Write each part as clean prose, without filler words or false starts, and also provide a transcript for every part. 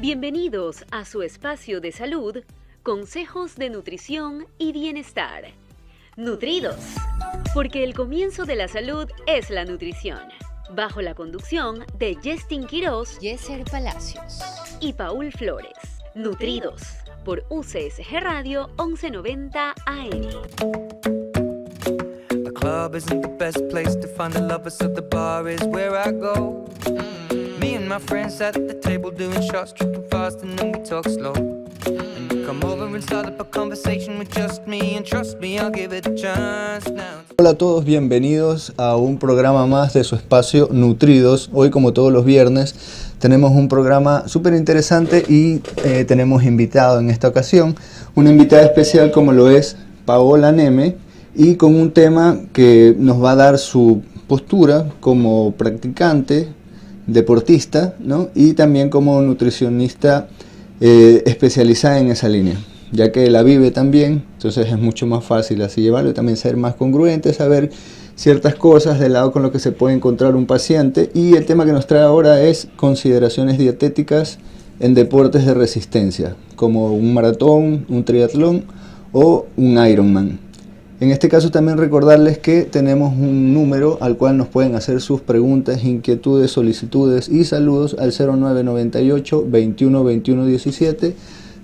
Bienvenidos a su espacio de salud, consejos de nutrición y bienestar. Nutridos, porque el comienzo de la salud es la nutrición. Bajo la conducción de Justin Quiroz, Yeser Palacios y Paul Flores. Nutridos, por UCSG Radio 1190 AM. The club isn't the best place to find the lovers, so the bar is where I go. Me and my friends at the table doing shots, tripping fast and then we talk slow. And you come over and start up a conversation with just me, and trust me, I'll give it a chance now. Hola a todos, bienvenidos a un programa más de su espacio Nutridos. Hoy, como todos los viernes, tenemos un programa súper interesante y tenemos invitado en esta ocasión, una invitada especial como lo es Paola Neme, y con un tema que nos va a dar su postura como practicante, deportista, ¿no? Y también como nutricionista especializada en esa línea, ya que la vive también, entonces es mucho más fácil así llevarlo y también ser más congruente, saber ciertas cosas del lado con lo que se puede encontrar un paciente. Y el tema que nos trae ahora es consideraciones dietéticas en deportes de resistencia, como un maratón, un triatlón o un Ironman. En este caso también recordarles que tenemos un número al cual nos pueden hacer sus preguntas, inquietudes, solicitudes y saludos al 0998 21 21 17,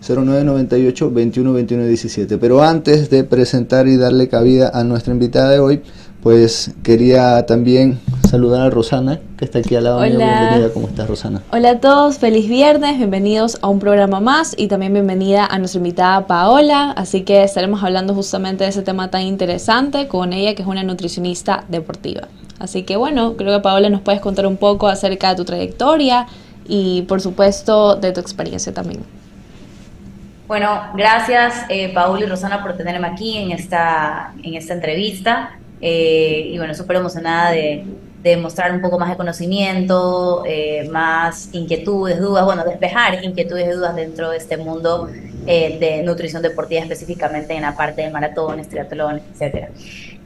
0998 21 21 17. Pero antes de presentar y darle cabida a nuestra invitada de hoy, pues quería también saludar a Rosana, que está aquí al lado mío. Bienvenida, ¿cómo estás, Rosana? Hola a todos, feliz viernes, bienvenidos a un programa más y también bienvenida a nuestra invitada Paola. Así que estaremos hablando justamente de ese tema tan interesante con ella, que es una nutricionista deportiva. Así que bueno, creo que Paola nos puedes contar un poco acerca de tu trayectoria y por supuesto de tu experiencia también. Bueno, gracias Paola y Rosana por tenerme aquí en esta entrevista. Y bueno, súper emocionada de mostrar un poco más de conocimiento, más inquietudes, dudas, bueno, despejar inquietudes y dudas dentro de este mundo de nutrición deportiva, específicamente en la parte de maratones, triatlones, etcétera.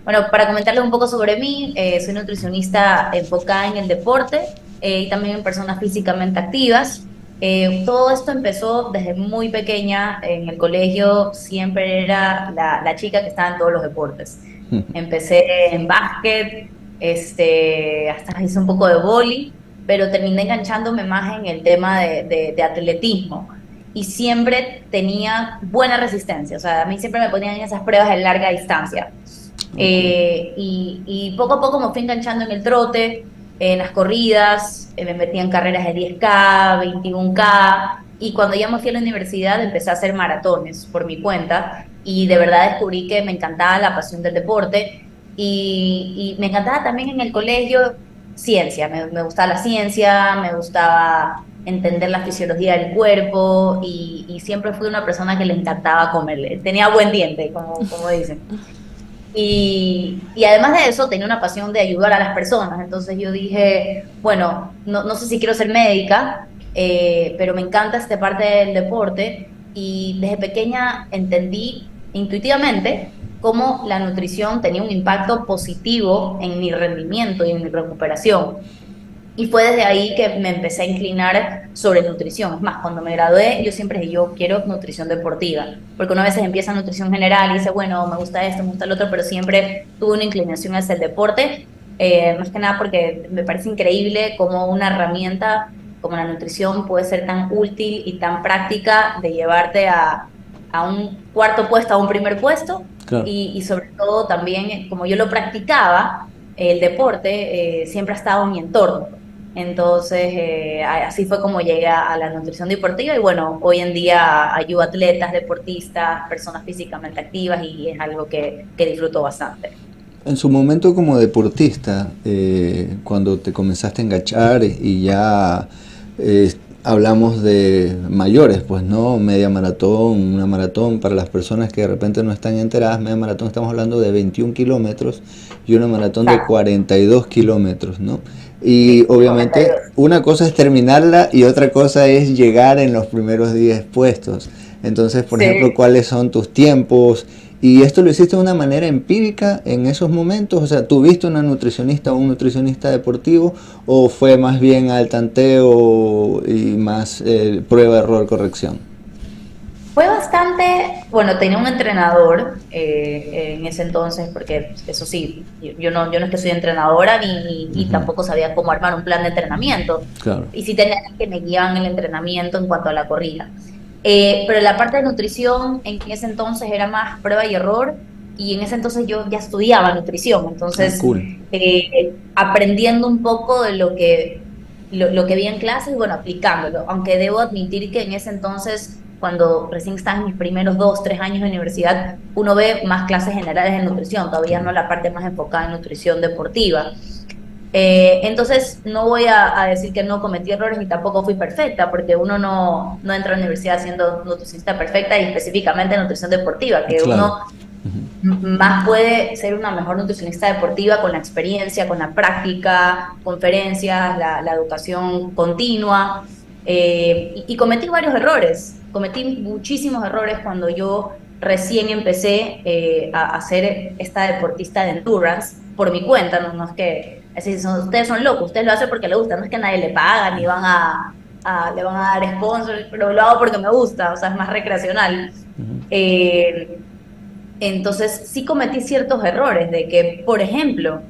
Bueno, para comentarles un poco sobre mí, soy nutricionista enfocada en el deporte y también en personas físicamente activas. Todo esto empezó desde muy pequeña. En el colegio siempre era la chica que estaba en todos los deportes. Empecé en básquet, hasta hice un poco de vóley, pero terminé enganchándome más en el tema de atletismo. Y siempre tenía buena resistencia, o sea, a mí siempre me ponían en esas pruebas de larga distancia. Y poco a poco me fui enganchando en el trote, en las corridas, me metí en carreras de 10K, 21K, y cuando ya me fui a la universidad empecé a hacer maratones por mi cuenta, y de verdad descubrí que me encantaba la pasión del deporte, y me encantaba también en el colegio ciencia, me gustaba la ciencia, me gustaba entender la fisiología del cuerpo, y siempre fui una persona que le encantaba comer, tenía buen diente, como dicen. Y además de eso tenía una pasión de ayudar a las personas. Entonces yo dije, bueno, no sé si quiero ser médica, pero me encanta esta parte del deporte, y desde pequeña entendí intuitivamente cómo la nutrición tenía un impacto positivo en mi rendimiento y en mi recuperación. Y fue desde ahí que me empecé a inclinar sobre nutrición. Es más, cuando me gradué, yo siempre dije, yo quiero nutrición deportiva. Porque una vez empieza nutrición general y dice, bueno, me gusta esto, me gusta lo otro, pero siempre tuve una inclinación hacia el deporte. Más que nada porque me parece increíble cómo una herramienta como la nutrición puede ser tan útil y tan práctica de llevarte a un cuarto puesto, a un primer puesto. Claro. Y sobre todo también, como yo lo practicaba, el deporte siempre ha estado en mi entorno. Entonces, así fue como llegué a la nutrición deportiva, y bueno, hoy en día ayudo a atletas, deportistas, personas físicamente activas, y es algo que disfruto bastante. En su momento como deportista, cuando te comenzaste a enganchar y ya hablamos de mayores, pues no, media maratón, una maratón, para las personas que de repente no están enteradas, media maratón estamos hablando de 21 kilómetros y una maratón de 42 kilómetros, ¿no? Y obviamente una cosa es terminarla y otra cosa es llegar en los primeros 10 puestos. Entonces, por ejemplo, ¿cuáles son tus tiempos ¿Y esto lo hiciste de una manera empírica en esos momentos? O sea, ¿tuviste una nutricionista o un nutricionista deportivo o fue más bien al tanteo y más prueba, error, corrección? Fue bastante, bueno, tenía un entrenador en ese entonces, porque eso sí, yo no es que soy entrenadora y tampoco sabía cómo armar un plan de entrenamiento. Claro. Y sí tenía que me guiaban el entrenamiento en cuanto a la corrida. Pero la parte de nutrición en ese entonces era más prueba y error, y en ese entonces yo ya estudiaba nutrición, entonces Cool. aprendiendo un poco de lo que vi en clases y bueno, aplicándolo, aunque debo admitir que en ese entonces, cuando recién estaba en mis primeros 2, 3 años de universidad, uno ve más clases generales de nutrición, todavía no la parte más enfocada en nutrición deportiva. Entonces no voy a decir que no cometí errores ni tampoco fui perfecta, porque uno no entra a la universidad siendo nutricionista perfecta y específicamente en nutrición deportiva, que Claro. uno más puede ser una mejor nutricionista deportiva con la experiencia, con la práctica, conferencias, la educación continua. Y cometí varios errores, cometí muchísimos errores cuando yo recién empecé a ser esta deportista de endurance por mi cuenta, no es que ustedes son locos, ustedes lo hacen porque les gusta, no es que nadie le paga ni le van a dar sponsors, pero lo hago porque me gusta, o sea, es más recreacional. Eh, entonces sí cometí ciertos errores de que, por ejemplo,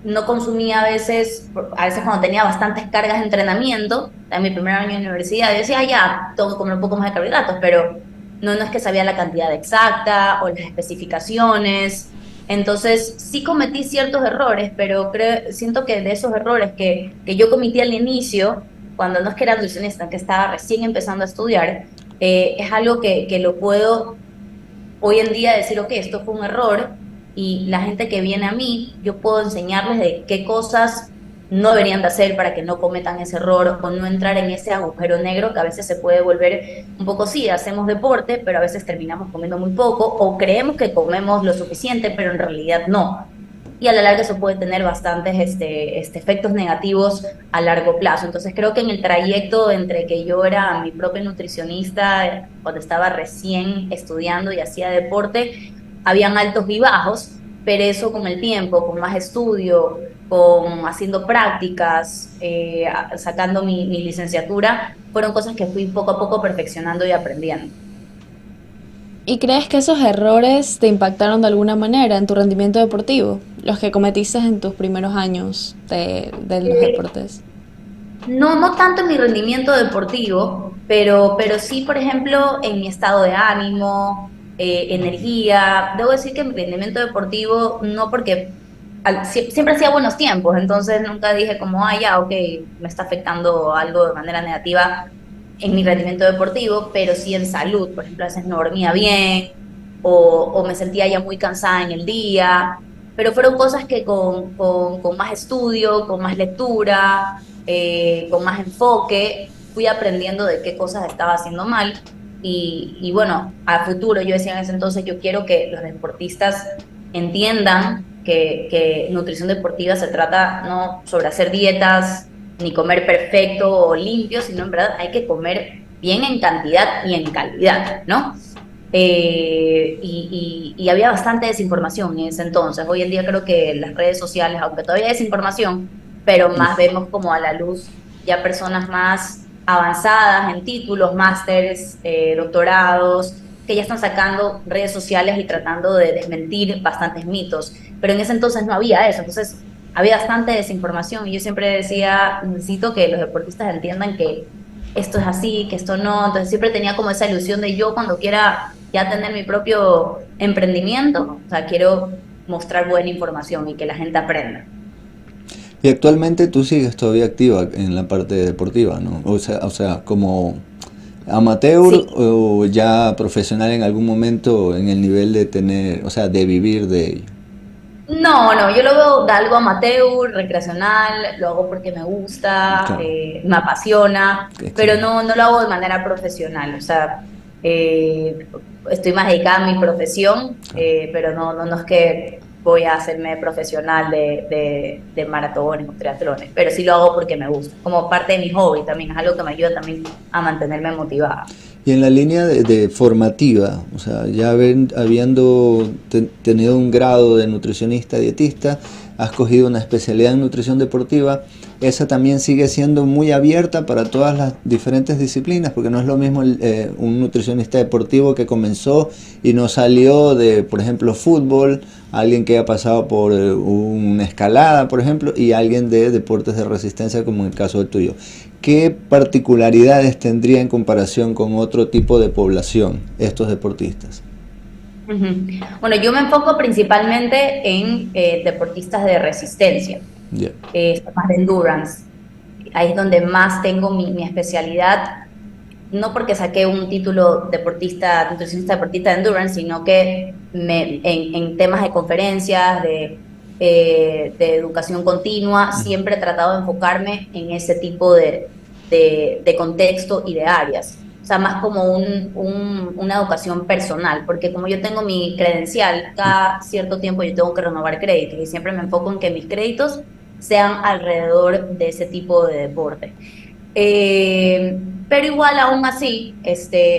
no consumía a veces cuando tenía bastantes cargas de entrenamiento, en mi primer año de universidad, yo decía, ya, tengo que comer un poco más de carbohidratos, pero no es que sabía la cantidad exacta o las especificaciones. Entonces sí cometí ciertos errores, pero siento que de esos errores que yo cometí al inicio, cuando no es que era nutricionista, que estaba recién empezando a estudiar, es algo que lo puedo hoy en día decir, ok, esto fue un error, y la gente que viene a mí, yo puedo enseñarles de qué cosas no deberían de hacer para que no cometan ese error o no entrar en ese agujero negro que a veces se puede volver un poco, sí, hacemos deporte, pero a veces terminamos comiendo muy poco o creemos que comemos lo suficiente, pero en realidad no. Y a la larga eso puede tener bastantes efectos negativos a largo plazo. Entonces creo que en el trayecto entre que yo era mi propia nutricionista, cuando estaba recién estudiando y hacía deporte, habían altos y bajos, pero eso con el tiempo, con más estudio, con haciendo prácticas, sacando mi licenciatura, fueron cosas que fui poco a poco perfeccionando y aprendiendo. ¿Y crees que esos errores te impactaron de alguna manera en tu rendimiento deportivo? Los que cometiste en tus primeros años de los deportes. No tanto en mi rendimiento deportivo, pero sí, por ejemplo, en mi estado de ánimo, energía. Debo decir que mi rendimiento deportivo, no porque siempre hacía buenos tiempos, entonces nunca dije como, ya, ok, me está afectando algo de manera negativa en mi rendimiento deportivo, pero sí en salud. Por ejemplo, a veces no dormía bien o me sentía ya muy cansada en el día, pero fueron cosas que con más estudio, con más lectura, con más enfoque, fui aprendiendo de qué cosas estaba haciendo mal. Y bueno, a futuro, yo decía en ese entonces, yo quiero que los deportistas entiendan que nutrición deportiva se trata no sobre hacer dietas ni comer perfecto o limpio, sino en verdad hay que comer bien en cantidad y en calidad, ¿no? Y había bastante desinformación en ese entonces. Hoy en día creo que las redes sociales, aunque todavía hay desinformación, pero más vemos como a la luz ya personas más avanzadas en títulos, másters, doctorados, que ya están sacando redes sociales y tratando de desmentir bastantes mitos. Pero en ese entonces no había eso, entonces había bastante desinformación y yo siempre decía, necesito que los deportistas entiendan que esto es así, que esto no. Entonces siempre tenía como esa ilusión de yo cuando quiera ya tener mi propio emprendimiento, o sea, quiero mostrar buena información y que la gente aprenda. Y actualmente tú sigues todavía activa en la parte deportiva, ¿no? O sea, como amateur Sí. o ya profesional en algún momento en el nivel de tener, o sea, de vivir de ello. No, yo lo veo de algo amateur, recreacional, lo hago porque me gusta, Claro, me apasiona, pero excelente. no lo hago de manera profesional, o sea, eh, estoy más dedicada a mi profesión, Claro. pero no es que voy a hacerme profesional de maratones o triatlones, pero sí lo hago porque me gusta, como parte de mi hobby también, es algo que me ayuda también a mantenerme motivada. Y en la línea de formativa, o sea, ya habiendo tenido un grado de nutricionista dietista, has cogido una especialidad en nutrición deportiva, esa también sigue siendo muy abierta para todas las diferentes disciplinas, porque no es lo mismo un nutricionista deportivo que comenzó y no salió de, por ejemplo, fútbol, alguien que ha pasado por una escalada, por ejemplo, y alguien de deportes de resistencia, como en el caso del tuyo. ¿Qué particularidades tendría en comparación con otro tipo de población estos deportistas? Bueno, yo me enfoco principalmente en deportistas de resistencia, Yeah. más de endurance. Ahí es donde más tengo mi especialidad, no porque saqué un título deportista, nutricionista deportista de endurance, sino que en temas de conferencias, de educación continua, siempre he tratado de enfocarme en ese tipo de contexto y de áreas. O sea, más como una educación personal, porque como yo tengo mi credencial, cada cierto tiempo yo tengo que renovar créditos y siempre me enfoco en que mis créditos sean alrededor de ese tipo de deporte. Pero igual, aún así,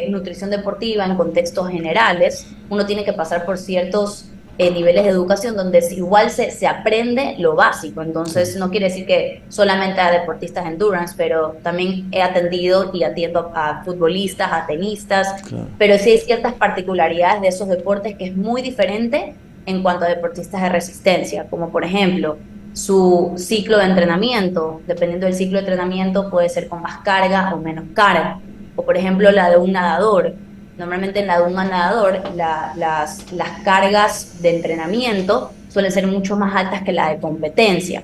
nutrición deportiva en contextos generales, uno tiene que pasar por ciertos niveles de educación donde igual se aprende lo básico. Entonces, no quiere decir que solamente a deportistas endurance, pero también he atendido y atiendo a futbolistas, a tenistas, Claro. pero sí hay ciertas particularidades de esos deportes que es muy diferente en cuanto a deportistas de resistencia, como por ejemplo su ciclo de entrenamiento. Dependiendo del ciclo de entrenamiento puede ser con más carga o menos carga, o por ejemplo la de un nadador. Normalmente en la de un nadador las cargas de entrenamiento suelen ser mucho más altas que la de competencia,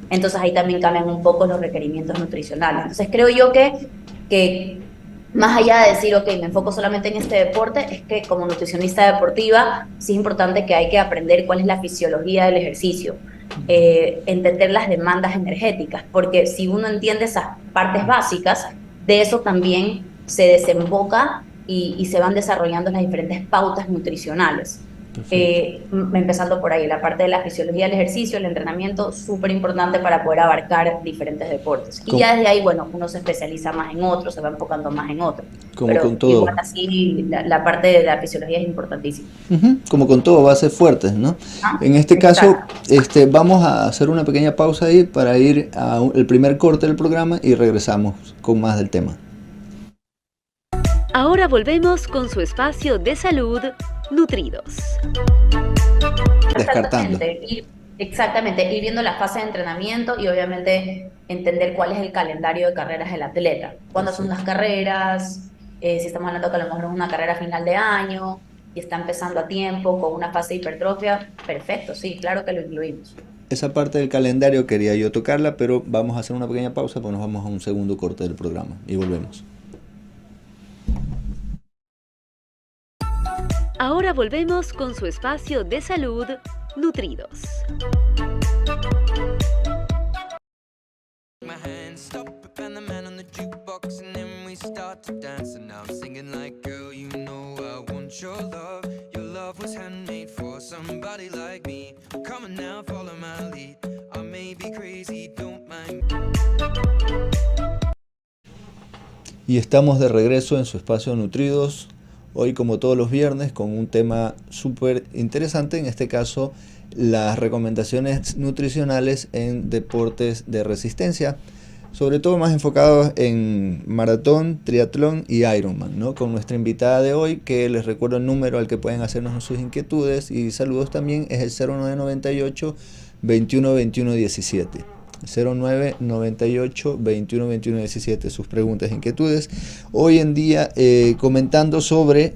entonces ahí también cambian un poco los requerimientos nutricionales. Entonces creo yo que más allá de decir, ok, me enfoco solamente en este deporte, es que como nutricionista deportiva sí es importante que hay que aprender cuál es la fisiología del ejercicio, entender las demandas energéticas, porque si uno entiende esas partes básicas, de eso también se desemboca y se van desarrollando las diferentes pautas nutricionales. Empezando por ahí, la parte de la fisiología del ejercicio, el entrenamiento, súper importante para poder abarcar diferentes deportes. Y ya desde ahí, bueno, uno se especializa más en otro, se va enfocando más en otro. Como pero con todo. Igual así, la parte de la fisiología es importantísima. Como con todo, bases fuertes, ¿no? En este caso, vamos a hacer una pequeña pausa ahí para ir al primer corte del programa y regresamos con más del tema. Ahora volvemos con su espacio de salud, Nutridos. Descartando. Exactamente, ir viendo la fase de entrenamiento y obviamente entender cuál es el calendario de carreras del atleta. ¿Cuándo son las carreras? Si estamos hablando que a lo mejor es una carrera final de año y está empezando a tiempo con una fase de hipertrofia, perfecto, sí, claro que lo incluimos. Esa parte del calendario quería yo tocarla, pero vamos a hacer una pequeña pausa porque nos vamos a un segundo corte del programa y volvemos. Ahora volvemos con su espacio de salud, Nutridos. My hands stop and the man on the jukebox and then we start to dance and now I'm singing like girl you know I want your love was handmade for somebody like me. Come on now follow my lead, I may be crazy don't mind. Y estamos de regreso en su espacio Nutridos, hoy como todos los viernes con un tema súper interesante, en este caso las recomendaciones nutricionales en deportes de resistencia, sobre todo más enfocados en maratón, triatlón y Ironman, ¿no? Con nuestra invitada de hoy, que les recuerdo el número al que pueden hacernos sus inquietudes y saludos también, es el 0998 21 21 17. 0998 21 21 17, sus preguntas e inquietudes. Hoy en día comentando sobre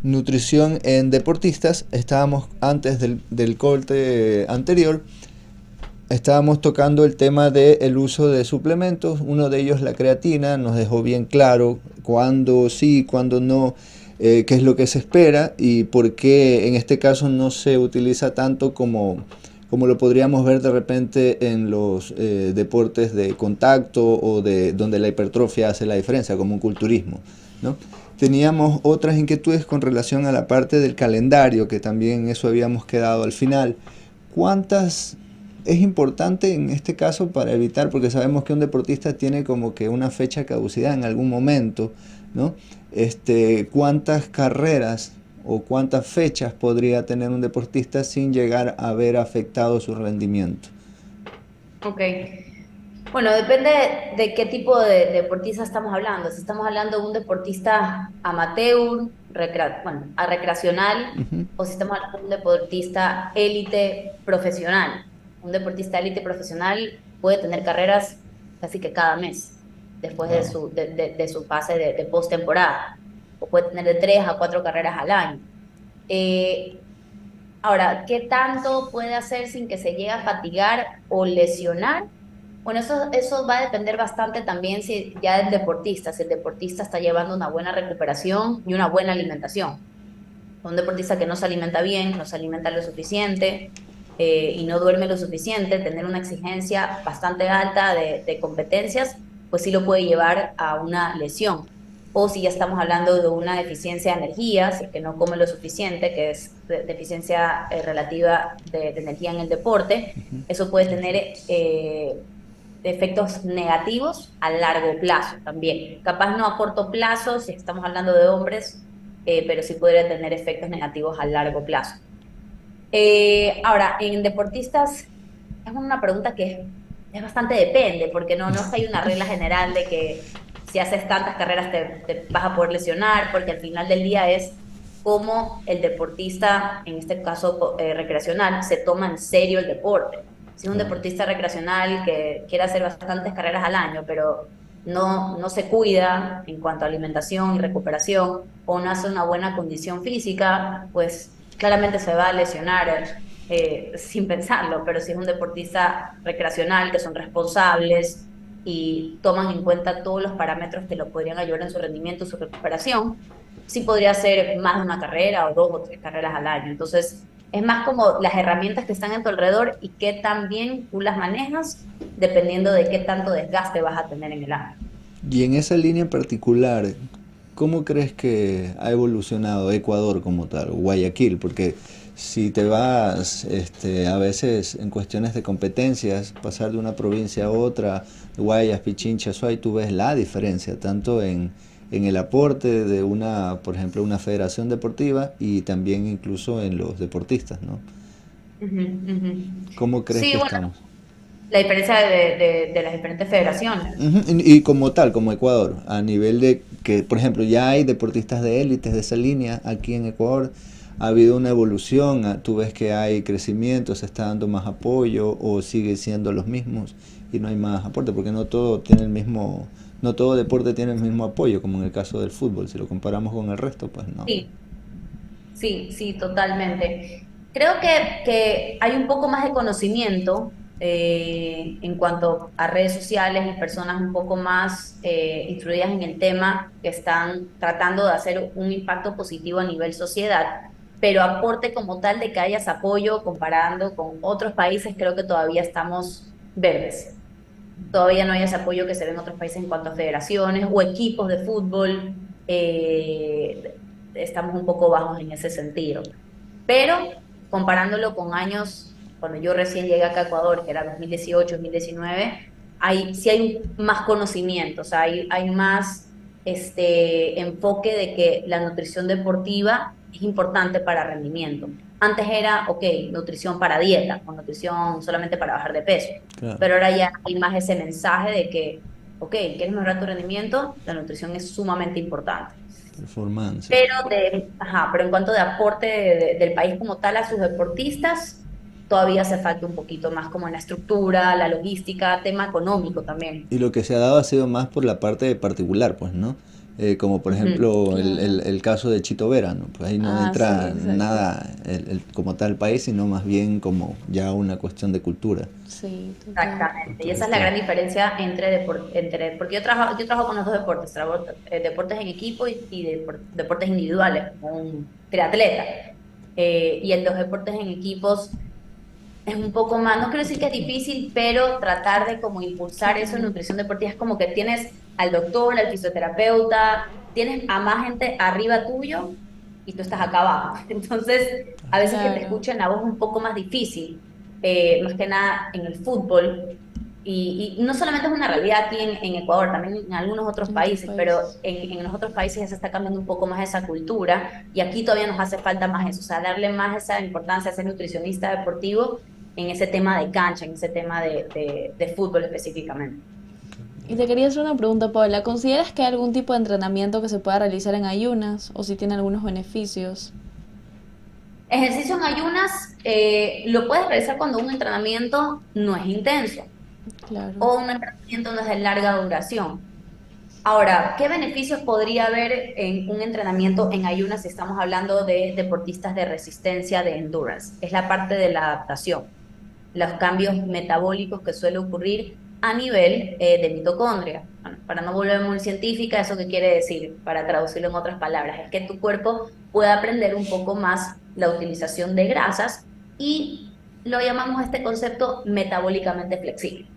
nutrición en deportistas, estábamos antes del corte anterior, estábamos tocando el tema del uso de suplementos, uno de ellos la creatina, nos dejó bien claro cuándo sí, cuándo no, qué es lo que se espera y por qué en este caso no se utiliza tanto como lo podríamos ver de repente en los deportes de contacto o de donde la hipertrofia hace la diferencia, como un culturismo, ¿no? Teníamos otras inquietudes con relación a la parte del calendario, que también eso habíamos quedado al final. ¿Cuántas es importante en este caso para evitar, porque sabemos que un deportista tiene como que una fecha de caducidad en algún momento, ¿no? ¿Cuántas carreras o cuántas fechas podría tener un deportista sin llegar a haber afectado su rendimiento? Ok. Bueno, depende de qué tipo de deportista estamos hablando. Si estamos hablando de un deportista amateur, recreacional, Ujú. o si estamos hablando de un deportista élite profesional. Un deportista élite profesional puede tener carreras casi que cada mes, después de Wow. su fase de postemporada. O puede tener de 3 a 4 carreras al año. Eh, Ahora, ¿qué tanto puede hacer sin que se llegue a fatigar o lesionar? Bueno, eso va a depender bastante también si ya del deportista, si el deportista está llevando una buena recuperación y una buena alimentación. Un deportista que no se alimenta bien, no se alimenta lo suficiente y no duerme lo suficiente, tener una exigencia bastante alta de competencias, pues sí lo puede llevar a una lesión. O si ya estamos hablando de una deficiencia de energía, si es que no come lo suficiente, que es deficiencia relativa de energía en el deporte, eso puede tener efectos negativos a largo plazo también. Capaz no a corto plazo, si estamos hablando de hombres, pero sí podría tener efectos negativos a largo plazo. Ahora, en deportistas es una pregunta que es bastante depende, porque no es que hay una regla general de que si haces tantas carreras te vas a poder lesionar, porque al final del día es cómo el deportista, en este caso recreacional, se toma en serio el deporte. Si es un Claro. deportista recreacional que quiere hacer bastantes carreras al año, pero no se cuida en cuanto a alimentación y recuperación, o no hace una buena condición física, pues claramente se va a lesionar sin pensarlo, pero si es un deportista recreacional, que son responsables y toman en cuenta todos los parámetros que lo podrían ayudar en su rendimiento, su recuperación, sí podría ser más de una carrera o 2 o 3 carreras al año. Entonces, es más como las herramientas que están en tu alrededor y qué tan bien tú las manejas, dependiendo de qué tanto desgaste vas a tener en el año. Y en esa línea en particular, ¿cómo crees que ha evolucionado Ecuador como tal, o Guayaquil? Porque si te vas a veces en cuestiones de competencias, pasar de una provincia a otra, Guayas, Pichincha, Azuay, tú ves la diferencia, tanto en el aporte de una, por ejemplo, una federación deportiva y también incluso en los deportistas, ¿no? Ujú, ujú. ¿Cómo crees Sí, que bueno, estamos? la diferencia de las diferentes federaciones. Ujú. Y como tal, como Ecuador, a nivel de que, por ejemplo, ya hay deportistas de élites de esa línea aquí en Ecuador, ha habido una evolución, tú ves que hay crecimiento, se está dando más apoyo o sigue siendo los mismos y no hay más aporte, porque no todo tiene el mismo, no todo deporte tiene el mismo apoyo, como en el caso del fútbol, si lo comparamos con el resto, pues no. Sí, sí, totalmente. Creo que hay un poco más de conocimiento en cuanto a redes sociales y personas un poco más instruidas en el tema que están tratando de hacer un impacto positivo a nivel sociedad, pero aporte como tal de que hayas apoyo comparando con otros países, creo que todavía estamos verdes. Todavía no hay ese apoyo que se ve en otros países en cuanto a federaciones o equipos de fútbol. Estamos un poco bajos en ese sentido. Pero comparándolo con años, cuando yo recién llegué acá a Ecuador, que era 2018, 2019, sí hay más conocimiento, o sea, hay más enfoque de que la nutrición deportiva es importante para rendimiento. Antes era, ok, nutrición para dieta o nutrición solamente para bajar de peso, Claro, pero ahora ya hay más ese mensaje de que, ok, ¿quieres mejorar tu rendimiento? La nutrición es sumamente importante. performance. Pero en cuanto de aporte del país como tal a sus deportistas, todavía hace falta un poquito más como en la estructura, la logística, tema económico también. Y lo que se ha dado ha sido más por la parte particular, pues, ¿no? Como por Ujú. ejemplo Claro. el caso de Chito Vera, ¿no? Pues ahí no Ah, sí, entra exacto. nada como tal país, sino más bien como ya una cuestión de cultura. Sí, total. Exactamente, y esa es la gran Autogestión. diferencia porque yo trabajo con los dos deportes, deportes en equipo y deportes individuales, como un triatleta. Y en los deportes en equipos es un poco más, no quiero decir que es difícil, pero tratar de como impulsar eso en Total. nutrición deportiva es como que tienes al doctor, al fisioterapeuta, tienes a más gente arriba tuyo y tú estás acá abajo. Entonces, a veces que te Claro. escuchen la voz es un poco más difícil. más que nada en el fútbol, y no solamente es una realidad aquí en Ecuador, también en algunos otros En otros países, pero países. en los otros países ya se está cambiando un poco más esa cultura, y aquí todavía nos hace falta más eso, o sea, darle más esa importancia a ser nutricionista deportivo en ese tema de cancha, en ese tema de fútbol específicamente. Y te quería hacer una pregunta, Paula. ¿Consideras que hay algún tipo de entrenamiento que se pueda realizar en ayunas o si tiene algunos beneficios? Ejercicio en ayunas lo puedes realizar cuando un entrenamiento no es intenso Claro. o un entrenamiento no es de larga duración. Ahora, ¿qué beneficios podría haber en un entrenamiento en ayunas si estamos hablando de deportistas de resistencia, de endurance? Es la parte de la adaptación, los cambios metabólicos que suele ocurrir a nivel de mitocondria. Bueno, para no volver muy científica, ¿eso qué quiere decir? Para traducirlo en otras palabras, es que tu cuerpo pueda aprender un poco más la utilización de grasas y lo llamamos este concepto metabólicamente flexible.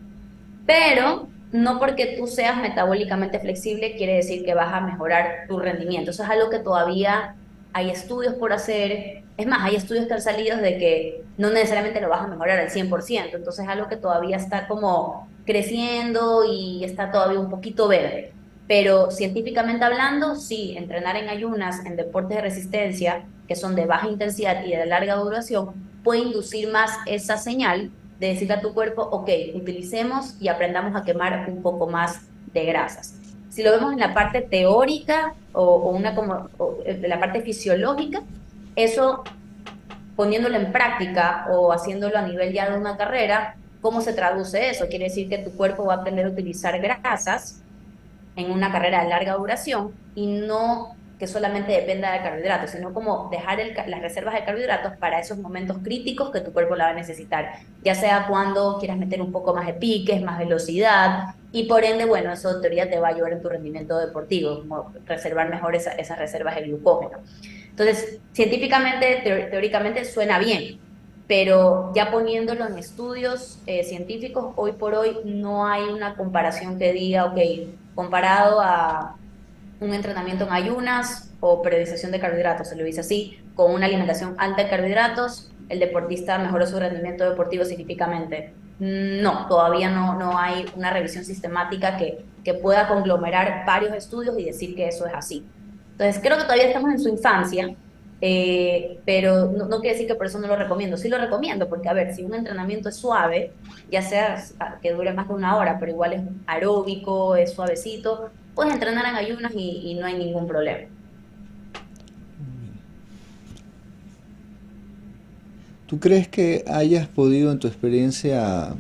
Pero no porque tú seas metabólicamente flexible quiere decir que vas a mejorar tu rendimiento. Eso es algo que todavía hay estudios por hacer. Es más, hay estudios que han salido de que no necesariamente lo vas a mejorar al 100%. Entonces es algo que todavía está como creciendo y está todavía un poquito verde. Pero científicamente hablando, sí, entrenar en ayunas, en deportes de resistencia, que son de baja intensidad y de larga duración, puede inducir más esa señal de decirle a tu cuerpo, ok, utilicemos y aprendamos a quemar un poco más de grasas. Si lo vemos en la parte teórica de la parte fisiológica, eso poniéndolo en práctica o haciéndolo a nivel ya de una carrera, ¿cómo se traduce eso? Quiere decir que tu cuerpo va a aprender a utilizar grasas en una carrera de larga duración y no que solamente dependa de carbohidratos, sino como dejar las reservas de carbohidratos para esos momentos críticos que tu cuerpo la va a necesitar, ya sea cuando quieras meter un poco más de piques, más velocidad, y por ende, bueno, eso en teoría te va a ayudar en tu rendimiento deportivo, como reservar mejor esas reservas de glucógeno. Entonces, científicamente, teóricamente suena bien, pero ya poniéndolo en estudios científicos, hoy por hoy no hay una comparación que diga, ok, comparado a un entrenamiento en ayunas o periodización de carbohidratos, se lo dice así, con una alimentación alta en carbohidratos, el deportista mejoró su rendimiento deportivo significativamente. No, todavía no hay una revisión sistemática que pueda conglomerar varios estudios y decir que eso es así. Entonces, creo que todavía estamos en su infancia, pero no quiere decir que por eso no lo recomiendo. Sí lo recomiendo, porque a ver, si un entrenamiento es suave, ya sea que dure más de una hora, pero igual es aeróbico, es suavecito, puedes entrenar en ayunas y no hay ningún problema. ¿Tú crees que hayas podido en tu experiencia,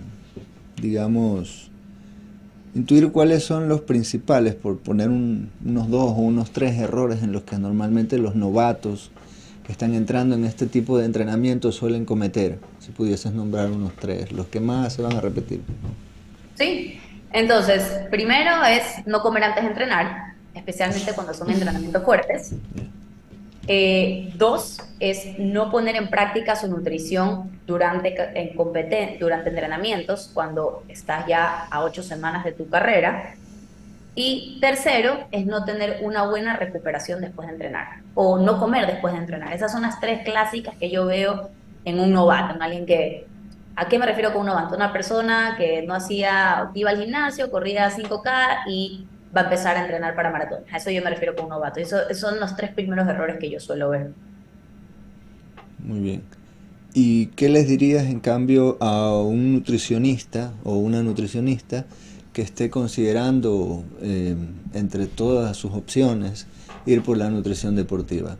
digamos, intuir cuáles son los principales, por poner unos dos o unos tres errores en los que normalmente los novatos que están entrando en este tipo de entrenamiento suelen cometer? Si pudieses nombrar unos tres, los que más se van a repetir. ¿Sí? Entonces, primero es no comer antes de entrenar, especialmente cuando son entrenamientos fuertes. Dos es no poner en práctica su nutrición durante entrenamientos, cuando estás ya a 8 semanas de tu carrera. Y tercero es no tener una buena recuperación después de entrenar o no comer después de entrenar. Esas son las tres clásicas que yo veo en un novato, en alguien que... ¿A qué me refiero con un novato? Una persona que no iba al gimnasio, corría 5K y va a empezar a entrenar para maratón. A eso yo me refiero con un novato. Esos son los tres primeros errores que yo suelo ver. Muy bien. ¿Y qué les dirías en cambio a un nutricionista o una nutricionista que esté considerando entre todas sus opciones ir por la nutrición deportiva?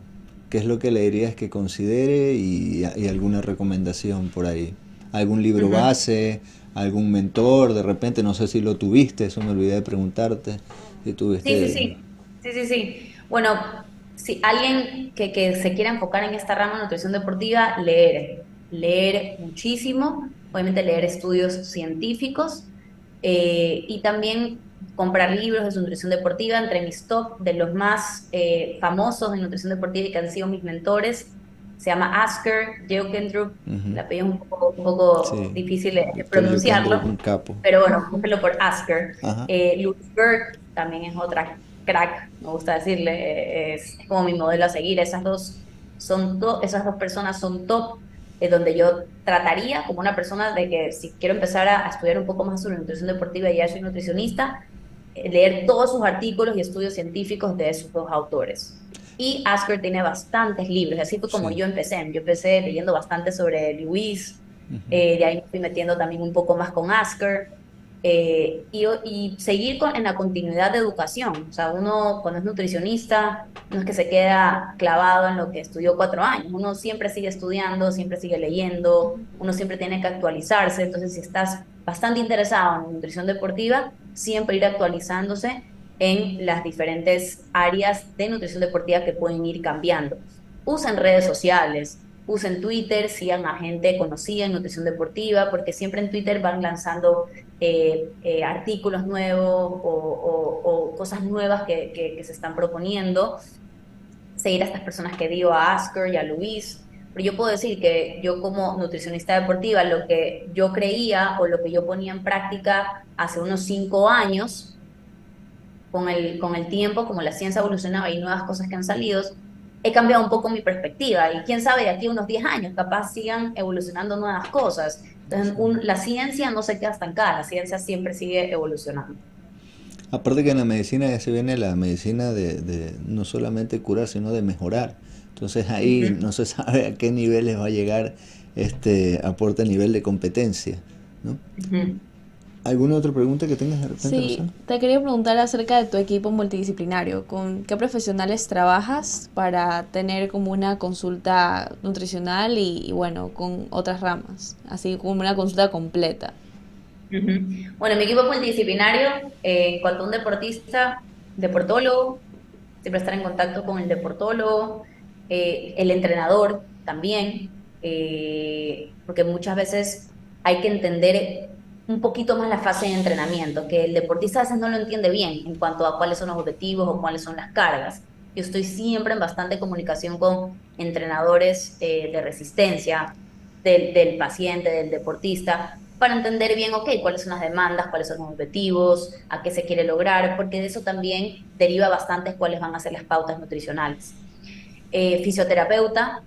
¿Qué es lo que le dirías que considere y alguna recomendación por ahí? ¿Algún libro base? ¿Algún mentor? De repente, no sé si lo tuviste, eso me olvidé de preguntarte. Si Sí, sí, tuviste... sí. Sí, sí, sí. Bueno, si alguien que se quiera enfocar en esta rama de nutrición deportiva, leer. Leer muchísimo, obviamente leer estudios científicos y también comprar libros de nutrición deportiva. Entre mis top de los más famosos de nutrición deportiva y que han sido mis mentores, se llama Asker Jeukendrup. El Ujú. apellido es un poco Sí, difícil de Doctor Jokendrup, pronunciarlo, un capo. pero bueno, búsquenlo por Asker. Ajá. Louise Burke también es otra crack, me gusta decirle, es como mi modelo a seguir. Esas dos personas son top. donde yo trataría como una persona de que si quiero empezar a estudiar un poco más sobre nutrición deportiva y ya soy nutricionista, leer todos sus artículos y estudios científicos de esos dos autores. Y Asker tiene bastantes libros, así fue como Sí. yo empecé. Yo empecé leyendo bastante sobre Lewis, de ahí me fui metiendo también un poco más con Asker, y seguir en la continuidad de educación. O sea, uno cuando es nutricionista no es que se queda clavado en lo que estudió 4 años, uno siempre sigue estudiando, siempre sigue leyendo, uno siempre tiene que actualizarse. Entonces, si estás bastante interesado en nutrición deportiva, siempre ir actualizándose en las diferentes áreas de nutrición deportiva que pueden ir cambiando. Usen redes sociales, usen Twitter, sigan a gente conocida en nutrición deportiva, porque siempre en Twitter van lanzando artículos nuevos o cosas nuevas que se están proponiendo. Seguir a estas personas que dio, a Asker y a Luis. Pero yo puedo decir que yo como nutricionista deportiva, lo que yo creía o lo que yo ponía en práctica hace unos 5 años, con el tiempo, como la ciencia evolucionaba y nuevas cosas que han salido, he cambiado un poco mi perspectiva. Y quién sabe, de aquí a unos 10 años, capaz sigan evolucionando nuevas cosas. Entonces, la ciencia no se queda estancada, la ciencia siempre sigue evolucionando. Aparte que en la medicina ya se viene la medicina de no solamente curar, sino de mejorar. Entonces ahí Ujú, no se sabe a qué niveles va a llegar este aporte a nivel de competencia, ¿no? ujú. ¿Alguna otra pregunta que tengas de repente, Sí, Rosana? te quería preguntar acerca de tu equipo multidisciplinario. ¿Con qué profesionales trabajas para tener como una consulta nutricional y bueno, con otras ramas? Así como una consulta completa. Ujú. Bueno, mi equipo multidisciplinario, en cuanto a un deportista, deportólogo, siempre estar en contacto con el deportólogo, el entrenador también, porque muchas veces hay que entender un poquito más la fase de entrenamiento, que el deportista a veces no lo entiende bien en cuanto a cuáles son los objetivos o cuáles son las cargas. Yo estoy siempre en bastante comunicación con entrenadores de resistencia del paciente, del deportista, para entender bien, ok, cuáles son las demandas, cuáles son los objetivos, a qué se quiere lograr, porque de eso también deriva bastante cuáles van a ser las pautas nutricionales. Fisioterapeuta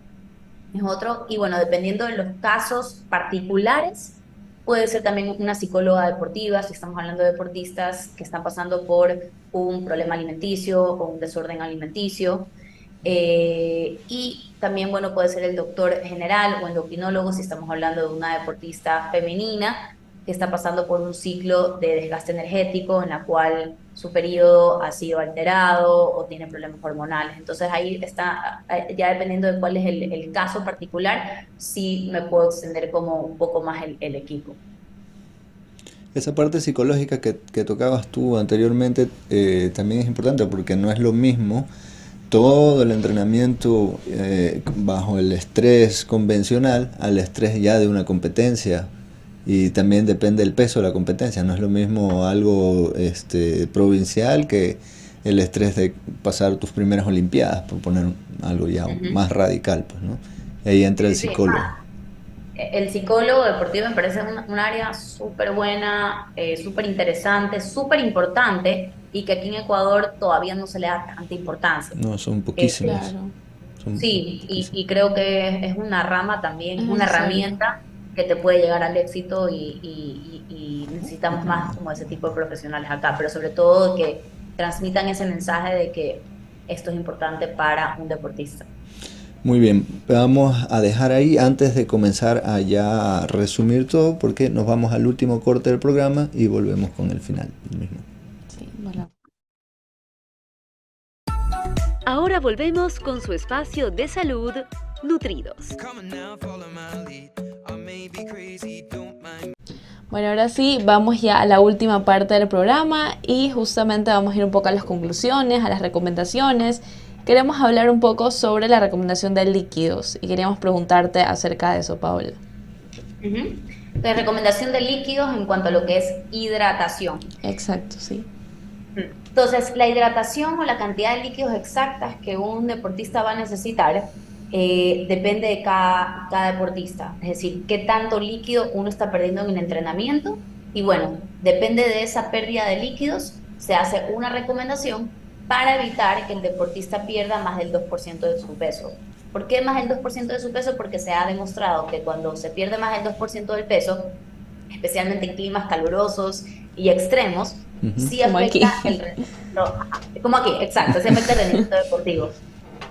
es otro, y bueno, dependiendo de los casos particulares, puede ser también una psicóloga deportiva, si estamos hablando de deportistas que están pasando por un problema alimenticio o un desorden alimenticio. Y también, bueno, puede ser el doctor general o endocrinólogo si estamos hablando de una deportista femenina que está pasando por un ciclo de desgaste energético en la cual su periodo ha sido alterado o tiene problemas hormonales. Entonces ahí está, ya dependiendo de cuál es el caso particular, sí me puedo extender como un poco más el equipo. Esa parte psicológica que tocabas tú anteriormente también es importante porque no es lo mismo todo el entrenamiento bajo el estrés convencional al estrés ya de una competencia, y también depende del peso de la competencia. No es lo mismo algo provincial que el estrés de pasar tus primeras olimpiadas, por poner algo ya Ujú. más radical, pues, ¿no? Y ahí entra el Sí, sí. psicólogo. El psicólogo deportivo me parece un área súper buena, súper interesante, súper importante y que aquí en Ecuador todavía no se le da tanta importancia. No, son Eh, poquísimos. Claro, sí, Poquísimos. y creo que es una rama también, es es una necesario. herramienta que te puede llegar al éxito y necesitamos más como ese tipo de profesionales acá, pero sobre todo que transmitan ese mensaje de que esto es importante para un deportista. Muy bien, vamos a dejar ahí antes de comenzar a ya resumir todo, porque nos vamos al último corte del programa y volvemos con el final del mismo. Sí, bueno. Ahora volvemos con su espacio de salud, Nutridos. Come on now, follow my lead. I may be crazy, don't mind. Bueno, ahora sí, vamos ya a la última parte del programa y justamente vamos a ir un poco a las conclusiones, a las recomendaciones. Queremos hablar un poco sobre la recomendación de líquidos y queríamos preguntarte acerca de eso, Paola. Ujú. De recomendación de líquidos en cuanto a lo que es hidratación. Exacto, sí. Entonces, la hidratación o la cantidad de líquidos exactas que un deportista va a necesitar depende de cada deportista. Es decir, qué tanto líquido uno está perdiendo en el entrenamiento. Y bueno, depende de esa pérdida de líquidos, se hace una recomendación para evitar que el deportista pierda más del 2% de su peso. ¿Por qué más del 2% de su peso? Porque se ha demostrado que cuando se pierde más del 2% del peso, especialmente en climas calurosos y extremos, Ujú. sí Como afecta aquí. el rendimiento, como aquí, exacto, sí afecta el rendimiento deportivo.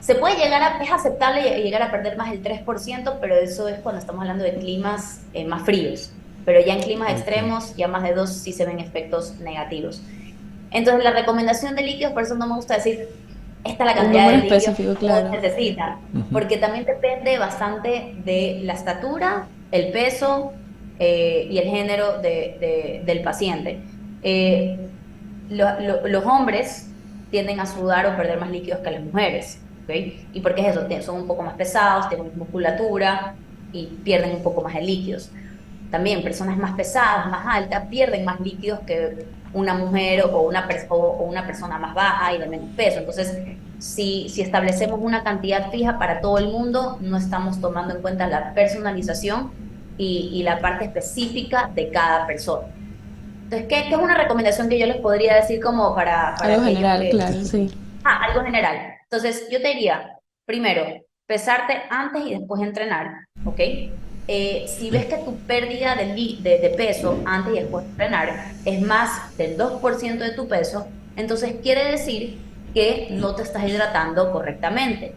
Se puede llegar es aceptable llegar a perder más del 3%, pero eso es cuando estamos hablando de climas más fríos. Pero ya en climas Ok. extremos, ya más de 2 sí se ven efectos negativos. Entonces, la recomendación de líquidos, por eso no me gusta decir, esta es la Un cantidad número de líquidos específico, que todos claro. necesitan, Ujú. porque también depende bastante de la estatura, el peso y el género del paciente. Eh, los hombres tienden a sudar o perder más líquidos que las mujeres, ¿ok? ¿Y por qué es eso? Son un poco más pesados, tienen musculatura y pierden un poco más de líquidos. También personas más pesadas, más altas, pierden más líquidos que una mujer o una persona más baja y de menos peso. Entonces, si establecemos una cantidad fija para todo el mundo, no estamos tomando en cuenta la personalización y la parte específica de cada persona. Entonces, ¿qué es una recomendación que yo les podría decir como para Algo aquellos general, que... claro, sí. Algo general. Entonces, yo te diría, primero, pesarte antes y después entrenar, ¿ok? Si ves que tu pérdida de peso antes y después de entrenar es más del 2% de tu peso, entonces quiere decir que no te estás hidratando correctamente.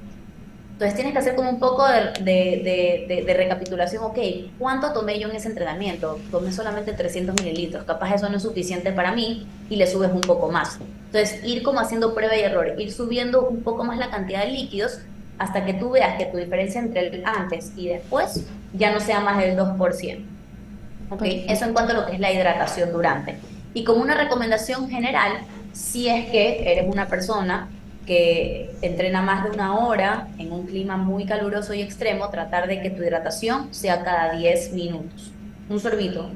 Entonces tienes que hacer como un poco de recapitulación, ok, ¿cuánto tomé yo en ese entrenamiento? Tomé solamente 300 mililitros, capaz eso no es suficiente para mí y le subes un poco más. Entonces ir como haciendo prueba y error, ir subiendo un poco más la cantidad de líquidos hasta que tú veas que tu diferencia entre el antes y después ya no sea más del 2%. ¿Ok? Eso en Perfecto. cuanto a lo que es la hidratación durante. Y como una recomendación general, si es que eres una persona que entrena más de una hora en un clima muy caluroso y extremo, tratar de que tu hidratación sea cada 10 minutos. Un sorbito,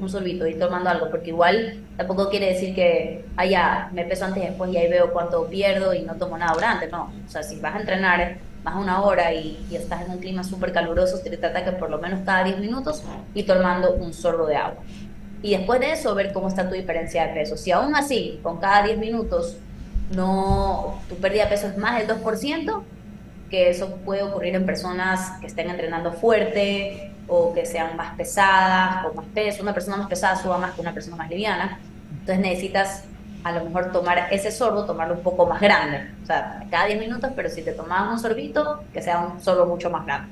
ir tomando algo, porque igual tampoco quiere decir que, ah, ya, me peso antes y después y ahí veo cuánto pierdo y no tomo nada durante, no. O sea, si vas a entrenar más de una hora y estás en un clima súper caluroso, te trata que por lo menos cada 10 minutos y tomando un sorbo de agua. Y después de eso, ver cómo está tu diferencia de peso. Si aún así, con cada 10 minutos, no, tu pérdida de peso es más del 2%, que eso puede ocurrir en personas que estén entrenando fuerte o que sean más pesadas o más peso. Una persona más pesada suba más que una persona más liviana. Entonces necesitas a lo mejor tomar ese sorbo, tomarlo un poco más grande. O sea, cada 10 minutos, pero si te tomabas un sorbito, que sea un sorbo mucho más grande.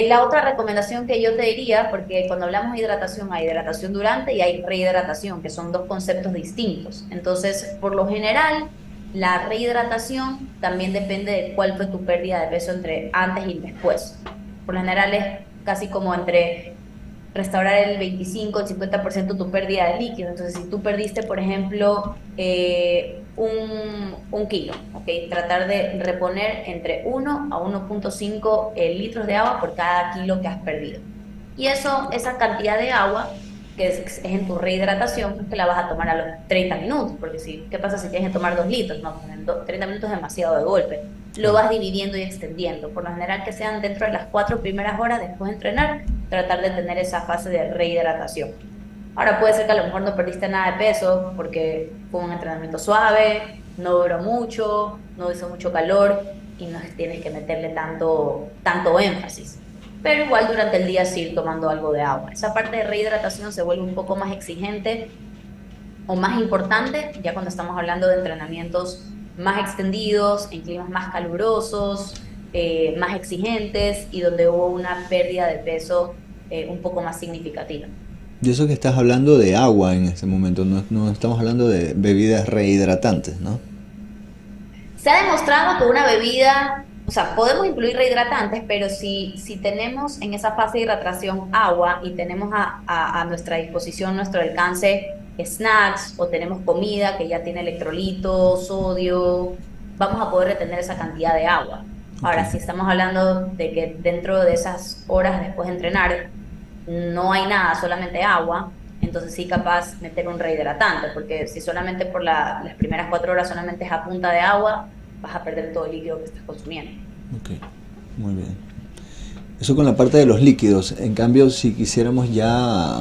La otra recomendación que yo te diría, porque cuando hablamos de hidratación hay hidratación durante y hay rehidratación, que son dos conceptos distintos. Entonces, por lo general, la rehidratación también depende de cuál fue tu pérdida de peso entre antes y después. Por lo general es casi como entre restaurar el 25 el 50% tu pérdida de líquido. Entonces, si tú perdiste, por ejemplo, un kilo, ¿ok? Tratar de reponer entre 1 a 1,5 litros de agua por cada kilo que has perdido. Y eso, esa cantidad de agua que es en tu rehidratación, que la vas a tomar a los 30 minutos, porque si, ¿qué pasa si tienes que tomar 2 litros? No, pues en 30 minutos es demasiado de golpe. Lo vas dividiendo y extendiendo. Por lo general que sean dentro de las 4 primeras horas después de entrenar, tratar de tener esa fase de rehidratación. Ahora puede ser que a lo mejor no perdiste nada de peso porque fue un entrenamiento suave, no duró mucho, no hizo mucho calor y no tienes que meterle tanto énfasis. Pero igual durante el día sí ir tomando algo de agua. Esa parte de rehidratación se vuelve un poco más exigente o más importante ya cuando estamos hablando de entrenamientos más extendidos, en climas más calurosos, más exigentes y donde hubo una pérdida de peso un poco más significativa. Y eso que estás hablando de agua en este momento, no, no estamos hablando de bebidas rehidratantes, ¿no? Se ha demostrado que una bebida, o sea, podemos incluir rehidratantes, pero si tenemos en esa fase de hidratación agua y tenemos a nuestra disposición, nuestro alcance, snacks o tenemos comida que ya tiene electrolitos, sodio, vamos a poder retener esa cantidad de agua. Ok. Ahora, si estamos hablando de que dentro de esas horas después de entrenar no hay nada, solamente agua, entonces sí capaz meter un rehidratante, porque si solamente por las primeras 4 horas solamente es a punta de agua, vas a perder todo el líquido que estás consumiendo. Ok, muy bien. Eso con la parte de los líquidos. En cambio, si quisiéramos ya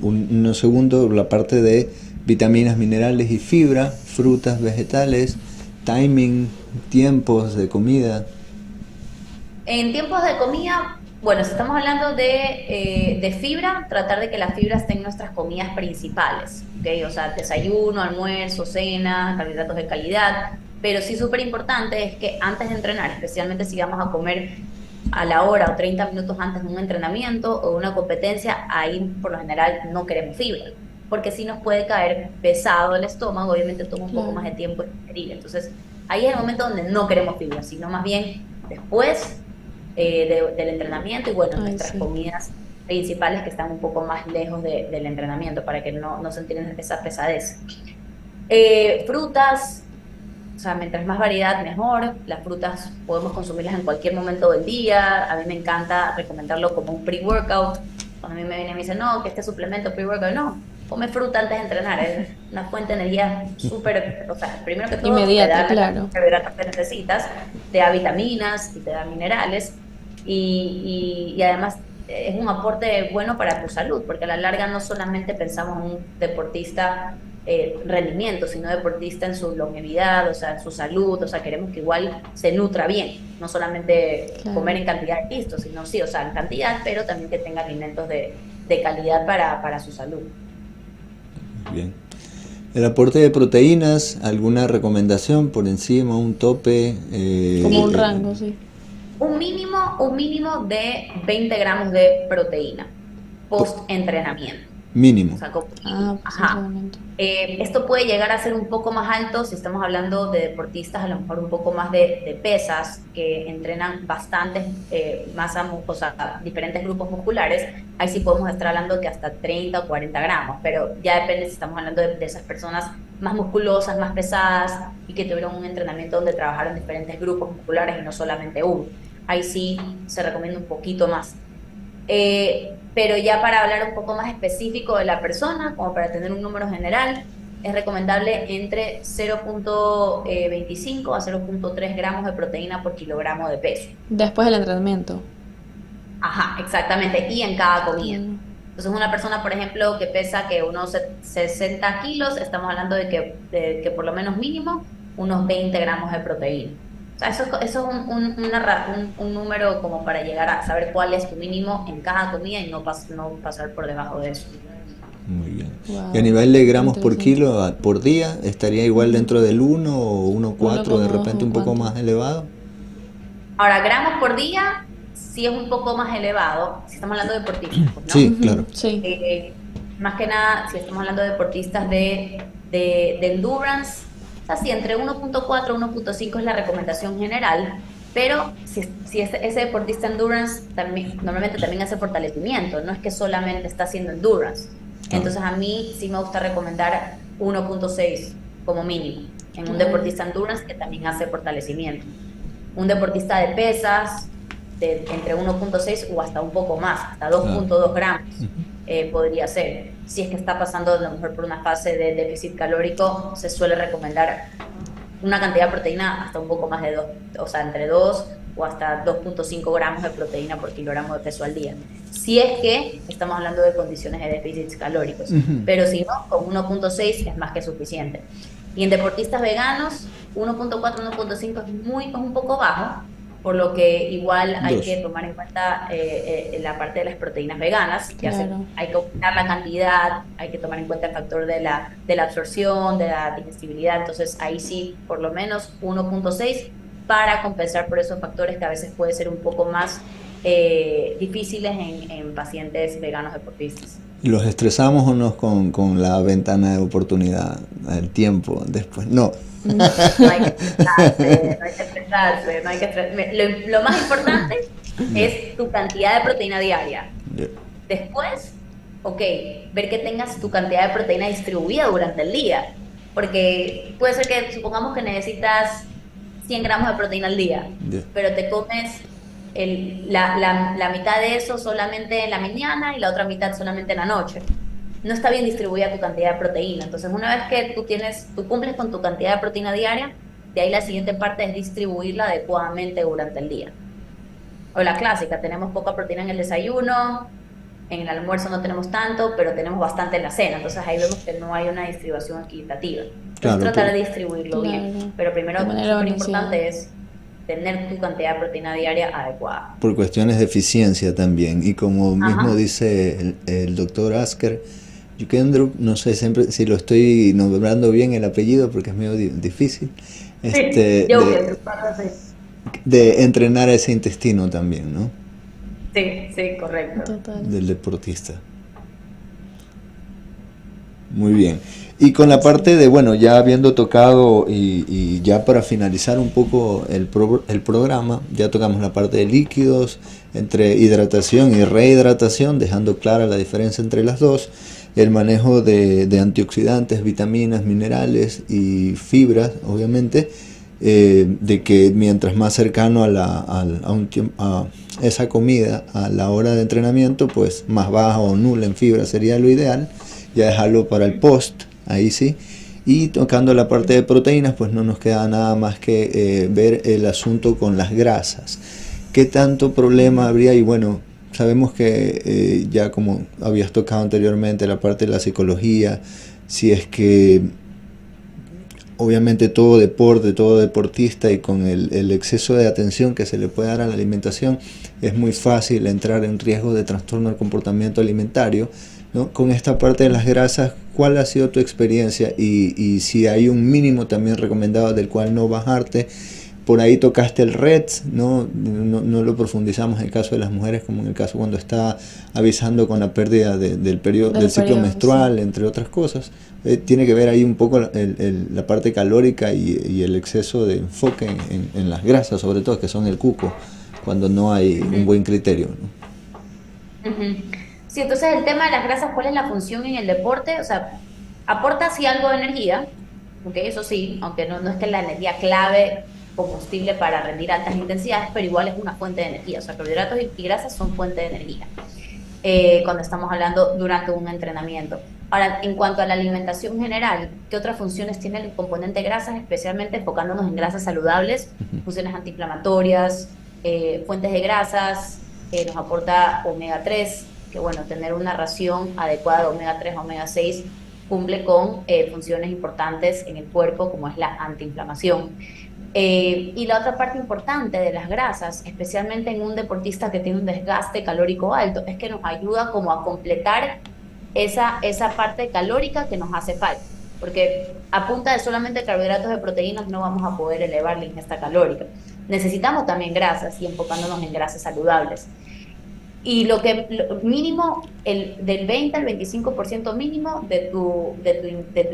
unos segundos, la parte de vitaminas, minerales y fibra, frutas, vegetales, timing, tiempos de comida. En tiempos de comida, bueno, si estamos hablando de fibra, tratar de que la fibra esté en nuestras comidas principales, ¿ok? O sea, desayuno, almuerzo, cena, carbohidratos de calidad, pero sí súper importante es que antes de entrenar, especialmente si vamos a comer a la hora o 30 minutos antes de un entrenamiento o de una competencia, ahí por lo general no queremos fibra, porque sí nos puede caer pesado el estómago, obviamente toma un poco más de tiempo en digerir, entonces ahí es el momento donde no queremos fibra, sino más bien después del entrenamiento y bueno, Ay, nuestras sí. comidas principales que están un poco más lejos del entrenamiento para que no sentir esa pesadez. Frutas, o sea, mientras más variedad, mejor. Las frutas podemos consumirlas en cualquier momento del día. A mí me encanta recomendarlo como un pre-workout. Cuando a mí me viene y me dicen, no, que este suplemento pre-workout, no. Come fruta antes de entrenar, es una fuente de energía súper, o sea, primero que todo, Inmediata, te da claro. los carbohidratos que necesitas, te da vitaminas y te da minerales, y además es un aporte bueno para tu salud, porque a la larga no solamente pensamos en un deportista rendimiento, sino deportista en su longevidad, o sea, en su salud, o sea, queremos que igual se nutra bien, no solamente Claro. comer en cantidad y listo, sino sí, o sea, en cantidad, pero también que tenga alimentos de calidad para su salud. Bien. El aporte de proteínas, ¿alguna recomendación por encima, un tope? Como un rango, sí. Un mínimo de 20 gramos de proteína post-entrenamiento. Mínimo. O sea, como Ah, mínimo. pues Ajá. entrenamiento. Esto puede llegar a ser un poco más alto si estamos hablando de deportistas, a lo mejor un poco más de pesas, que entrenan bastantes o sea, diferentes grupos musculares. Ahí sí podemos estar hablando que hasta 30 o 40 gramos, pero ya depende si estamos hablando de esas personas más musculosas, más pesadas y que tuvieron un entrenamiento donde trabajaron diferentes grupos musculares y no solamente uno. Ahí sí se recomienda un poquito más. Pero ya para hablar un poco más específico de la persona, como para tener un número general, es recomendable entre 0.25 a 0.3 gramos de proteína por kilogramo de peso. Después del entrenamiento. Ajá, exactamente, y en cada comida. Mm. Entonces una persona, por ejemplo, que pesa que unos 60 kilos, estamos hablando de que por lo menos mínimo unos 20 gramos de proteína. O sea, eso es un número como para llegar a saber cuál es tu mínimo en cada comida y no pasar por debajo de eso. Muy bien. Wow. Y a nivel de gramos por Interesante. kilo por día, ¿estaría igual dentro del 1 o 1,4, de 1,2 repente o un poco cuánto. más elevado? Ahora, gramos por día sí es un poco más elevado, si estamos hablando de deportistas, pues, ¿no? Sí, Ujú, claro. sí. Más que nada, si estamos hablando de deportistas de endurance, o sea, sí, entre 1.4 y 1.5 es la recomendación general, pero si ese deportista endurance normalmente también hace fortalecimiento, no es que solamente está haciendo endurance. Claro. Entonces a mí sí me gusta recomendar 1.6 como mínimo en un Claro. deportista endurance que también hace fortalecimiento. Un deportista de pesas entre 1.6 o hasta un poco más, hasta 2.2 gramos podría ser. Si es que está pasando a lo mejor por una fase de déficit calórico, se suele recomendar una cantidad de proteína hasta un poco más de 2, o sea, entre 2 o hasta 2.5 gramos de proteína por kilogramo de peso al día. Si es que estamos hablando de condiciones de déficit calóricos, pero si no, con 1.6 es más que suficiente. Y en deportistas veganos, 1.4, 1.5 es un poco bajo, por lo que igual hay Dos. que tomar en cuenta la parte de las proteínas veganas, que Claro. hay que aumentar la cantidad, hay que tomar en cuenta el factor de la absorción, de la digestibilidad, entonces ahí sí, por lo menos 1.6 para compensar por esos factores que a veces puede ser un poco más difíciles en pacientes veganos deportistas. ¿Y los estresamos o no con la ventana de oportunidad, el tiempo después? No. No hay que estresarse, no hay que estresarse, no hay que lo más importante es tu cantidad de proteína diaria. Después, ok, ver que tengas tu cantidad de proteína distribuida durante el día. Porque puede ser que supongamos que necesitas 100 gramos de proteína al día, pero te comes la mitad de eso solamente en la mañana y la otra mitad solamente en la noche. No está bien distribuida tu cantidad de proteína. Entonces, una vez que tú cumples con tu cantidad de proteína diaria, de ahí la siguiente parte es distribuirla adecuadamente durante el día. O la clásica, tenemos poca proteína en el desayuno, en el almuerzo no tenemos tanto, pero tenemos bastante en la cena. Entonces ahí vemos que no hay una distribución equitativa. Entonces Claro, tratar pues. de distribuirlo Claro. bien. Pero primero, De manera súper balanceada. importante es tener tu cantidad de proteína diaria adecuada. Por cuestiones de eficiencia también. Y como mismo Ajá. dice el doctor Asker Yukendrup, no sé siempre si lo estoy nombrando bien el apellido porque es medio difícil, Sí, este, yo que de, de entrenar ese intestino también, ¿no? sí, sí, correcto. Total. Del deportista. Muy bien. Y con la parte de, bueno, ya habiendo tocado y ya para finalizar un poco el programa, ya tocamos la parte de líquidos, entre hidratación y rehidratación, dejando clara la diferencia entre las dos, el manejo de antioxidantes, vitaminas, minerales y fibras, obviamente, de que mientras más cercano a esa comida a la hora de entrenamiento, pues más baja o nula en fibra sería lo ideal, ya dejarlo para el post, ahí sí. Y tocando la parte de proteínas, pues no nos queda nada más que ver el asunto con las grasas. ¿Qué tanto problema habría? Y bueno, sabemos que ya como habías tocado anteriormente la parte de la psicología, si es que obviamente todo deporte, todo deportista y con el exceso de atención que se le puede dar a la alimentación, es muy fácil entrar en riesgo de trastorno del comportamiento alimentario, ¿no? Con esta parte de las grasas, ¿cuál ha sido tu experiencia? Y si hay un mínimo también recomendado del cual no bajarte. Por ahí tocaste el REDS, no lo profundizamos en el caso de las mujeres, como en el caso cuando está avisando con la pérdida del periodo, del ciclo menstrual, sí, entre otras cosas. Tiene que ver ahí un poco la parte calórica y el exceso de enfoque en las grasas, sobre todo, que son el cuco, cuando no hay un buen criterio, ¿no? Sí, entonces el tema de las grasas, ¿cuál es la función en el deporte? O sea, aporta sí algo de energía, ok, eso sí, aunque no es que la energía clave combustible para rendir altas intensidades, pero igual es una fuente de energía. O sea, carbohidratos y grasas son fuente de energía cuando estamos hablando durante un entrenamiento. Ahora, en cuanto a la alimentación general, ¿qué otras funciones tiene el componente grasas? Especialmente enfocándonos en grasas saludables, funciones antiinflamatorias, fuentes de grasas, nos aporta omega 3, que bueno, tener una ración adecuada de omega 3, omega 6 cumple con funciones importantes en el cuerpo, como es la antiinflamación. Y la otra parte importante de las grasas, especialmente en un deportista que tiene un desgaste calórico alto, es que nos ayuda como a completar esa parte calórica que nos hace falta. Porque a punta de solamente carbohidratos y proteínas no vamos a poder elevar la ingesta calórica. Necesitamos también grasas y enfocándonos en grasas saludables. Y lo mínimo, del 20 al 25% mínimo de tu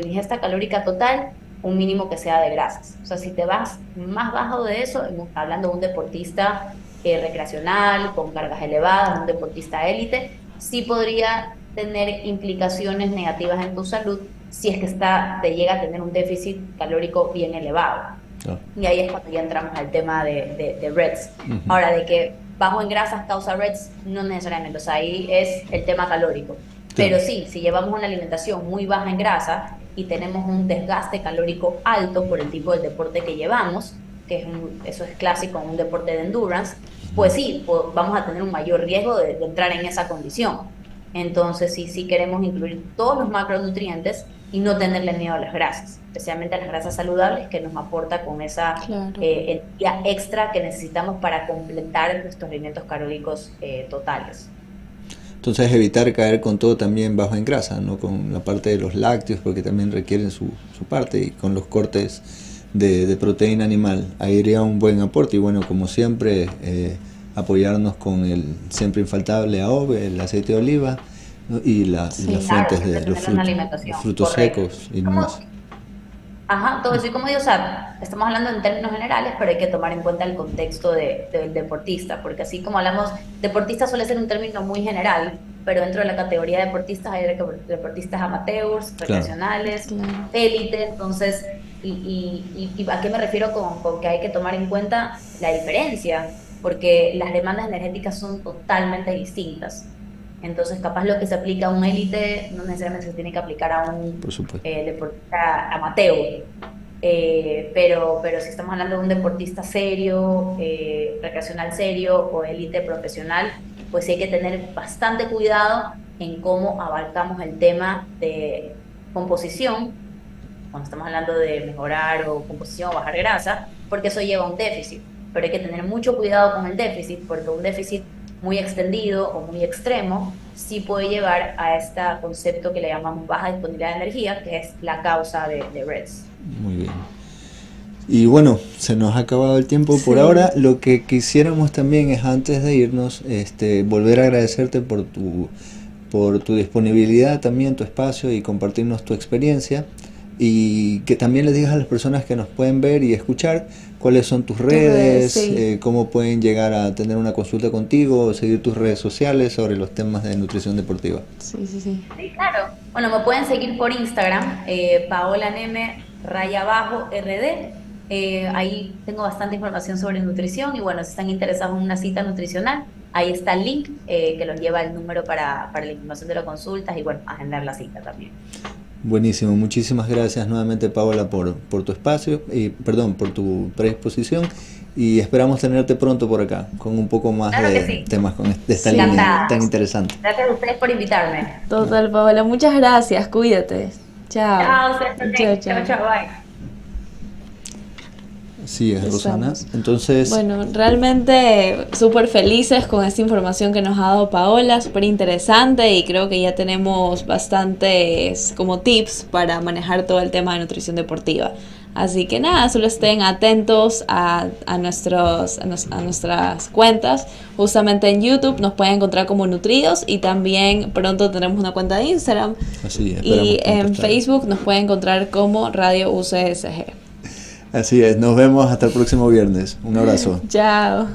ingesta calórica total, un mínimo que sea de grasas. O sea, si te vas más bajo de eso, hablando de un deportista recreacional, con cargas elevadas, un deportista élite, sí podría tener implicaciones negativas en tu salud si es que te llega a tener un déficit calórico bien elevado. Oh. Y ahí es cuando ya entramos al tema de REDS. Ahora, de que bajo en grasas causa REDS, no necesariamente. O sea, ahí es el tema calórico. Pero sí, si llevamos una alimentación muy baja en grasa y tenemos un desgaste calórico alto por el tipo de deporte que llevamos, que eso es clásico en un deporte de endurance, pues sí, vamos a tener un mayor riesgo de entrar en esa condición. Entonces sí queremos incluir todos los macronutrientes y no tenerle miedo a las grasas, especialmente a las grasas saludables, que nos aporta con esa energía extra que necesitamos para completar nuestros alimentos calóricos totales. Entonces evitar caer con todo también bajo en grasa, ¿no? Con la parte de los lácteos, porque también requieren su parte, y con los cortes de proteína animal. Ahí iría un buen aporte. Y bueno, como siempre, apoyarnos con el siempre infaltable AOVE, el aceite de oliva, ¿no? Y las fuentes de los frutos secos y demás. Ajá, todo eso. Y como digo, o sea, estamos hablando en términos generales, pero hay que tomar en cuenta el contexto del deportista, porque así como hablamos, deportista suele ser un término muy general, pero dentro de la categoría de deportistas hay deportistas amateurs, recreacionales, élite. Entonces, y ¿a qué me refiero con que hay que tomar en cuenta la diferencia? Porque las demandas energéticas son totalmente distintas. Entonces, capaz lo que se aplica a un élite no necesariamente se tiene que aplicar a un deportista amateur. Pero si estamos hablando de un deportista serio, recreacional serio o élite profesional, pues sí hay que tener bastante cuidado en cómo abarcamos el tema de composición, cuando estamos hablando de mejorar o composición o bajar grasa, porque eso lleva a un déficit. pero hay que tener mucho cuidado con el déficit, porque un déficit muy extendido o muy extremo sí puede llevar a este concepto que le llamamos baja disponibilidad de energía, que es la causa de REDS. Muy bien. Y bueno, se nos ha acabado el tiempo por ahora. Lo que quisiéramos también es, antes de irnos, volver a agradecerte por tu disponibilidad también, tu espacio y compartirnos tu experiencia. Y que también les digas a las personas que nos pueden ver y escuchar cuáles son tus redes, sí. Cómo pueden llegar a tener una consulta contigo o seguir tus redes sociales sobre los temas de nutrición deportiva. Sí, sí, sí. Sí, claro. Bueno, me pueden seguir por Instagram, paolanm_rd. Ahí tengo bastante información sobre nutrición y bueno, si están interesados en una cita nutricional, ahí está el link que los lleva al número para la información de las consultas y bueno, agendar la cita también. Buenísimo, muchísimas gracias nuevamente, Paola, por tu espacio y por tu predisposición, y esperamos tenerte pronto por acá con un poco más Claro de que sí. temas de esta Sí. línea Encantada. tan interesante. Gracias a ustedes por invitarme. Total, Paola, muchas gracias, cuídate. Chao. Chao, ustedes también. Chao, chao, bye. Sí, es Rosana. Estamos. Entonces, Bueno, realmente súper felices con esta información que nos ha dado Paola, súper interesante, y creo que ya tenemos bastantes como tips para manejar todo el tema de nutrición deportiva. Así que nada, solo estén atentos a nuestras cuentas. Justamente en YouTube nos pueden encontrar como Nutridos, y también pronto tendremos una cuenta de Instagram. así esperamos Y pronto en estar. Facebook nos pueden encontrar como Radio UCSG. Así es, nos vemos hasta el próximo viernes. Un abrazo. Chao.